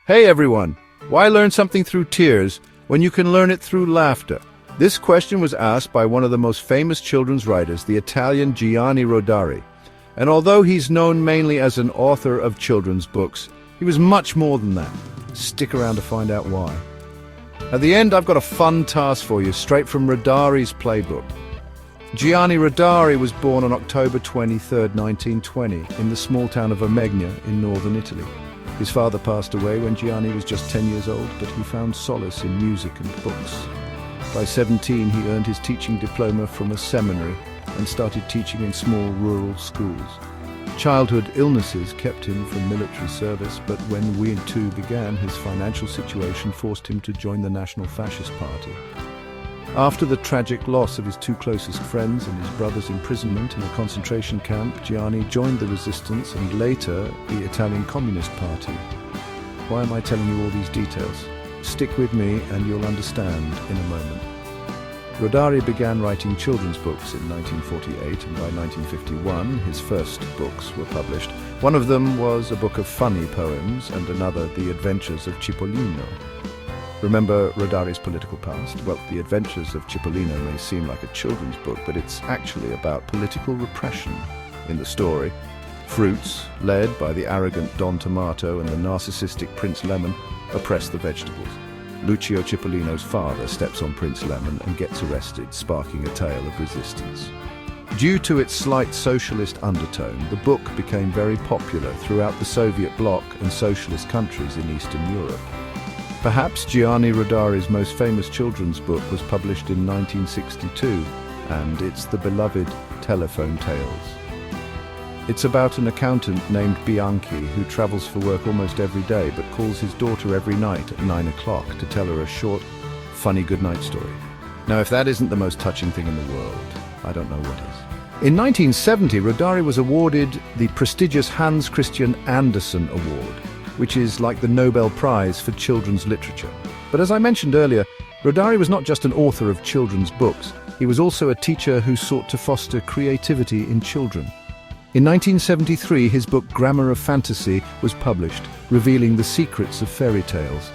Hey everyone, why learn something through tears when you can learn it through laughter? This question was asked by one of the most famous children's writers, the Italian Gianni Rodari. And although he's known mainly as an author of children's books, he was much more than that. Stick around to find out why. At the end, I've got a fun task for you, straight from Rodari's playbook. Gianni Rodari was born on October 23, 1920, in the small town of Omegna in northern Italy. His father passed away when Gianni was just 10 years old, but he found solace in music and books. By 17, he earned his teaching diploma from a seminary and started teaching in small rural schools. Childhood illnesses kept him from military service, but when World War II began, his financial situation forced him to join the National Fascist Party. After the tragic loss of his two closest friends and his brother's imprisonment in a concentration camp, Gianni joined the resistance and later the Italian Communist Party. Why am I telling you all these details? Stick with me and you'll understand in a moment. Rodari began writing children's books in 1948, and by 1951 his first books were published. One of them was a book of funny poems and another, The Adventures of Cipollino. Remember Rodari's political past? Well, The Adventures of Cipollino may seem like a children's book, but it's actually about political repression. In the story, fruits, led by the arrogant Don Tomato and the narcissistic Prince Lemon, oppress the vegetables. Luccio Cipollino's father steps on Prince Lemon and gets arrested, sparking a tale of resistance. Due to its slight socialist undertone, the book became very popular throughout the Soviet bloc and socialist countries in Eastern Europe. Perhaps Gianni Rodari's most famous children's book was published in 1962, and it's the beloved Telephone Tales. It's about an accountant named Bianchi who travels for work almost every day but calls his daughter every night at 9 o'clock to tell her a short, funny goodnight story. Now, if that isn't the most touching thing in the world, I don't know what is. In 1970, Rodari was awarded the prestigious Hans Christian Andersen Award, which is like the Nobel Prize for children's literature. But as I mentioned earlier, Rodari was not just an author of children's books, he was also a teacher who sought to foster creativity in children. In 1973, his book Grammar of Fantasy was published, revealing the secrets of fairy tales.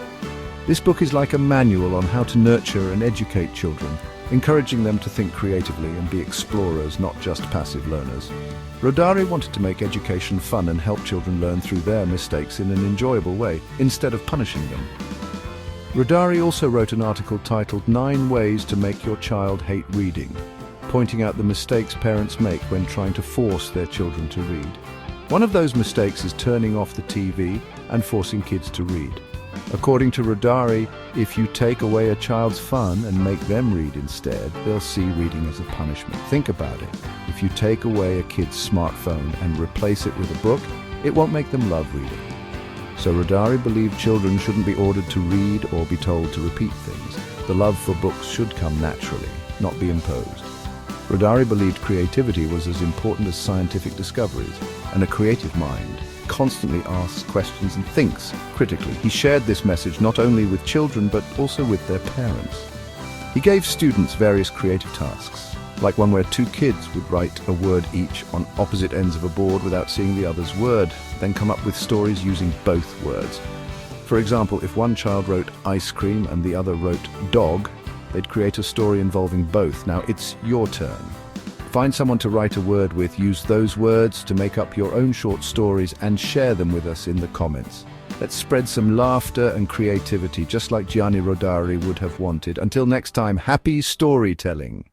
This book is like a manual on how to nurture and educate children, encouraging them to think creatively and be explorers, not just passive learners. Rodari wanted to make education fun and help children learn through their mistakes in an enjoyable way, instead of punishing them. Rodari also wrote an article titled 9 Ways to Make Your Child Hate Reading, pointing out the mistakes parents make when trying to force their children to read. One of those mistakes is turning off the TV and forcing kids to read. According to Rodari, if you take away a child's fun and make them read instead, they'll see reading as a punishment. Think about it. If you take away a kid's smartphone and replace it with a book, it won't make them love reading. So Rodari believed children shouldn't be ordered to read or be told to repeat things. The love for books should come naturally, not be imposed. Rodari believed creativity was as important as scientific discoveries, and a creative mind constantly asks questions and thinks critically. He shared this message not only with children but also with their parents. He gave students various creative tasks, like one where 2 kids would write a word each on opposite ends of a board without seeing the other's word, then come up with stories using both words. For example, if one child wrote ice cream and the other wrote dog, they'd create a story involving both. Now it's your turn. Find someone to write a word with, use those words to make up your own short stories and share them with us in the comments. Let's spread some laughter and creativity just like Gianni Rodari would have wanted. Until next time, happy storytelling!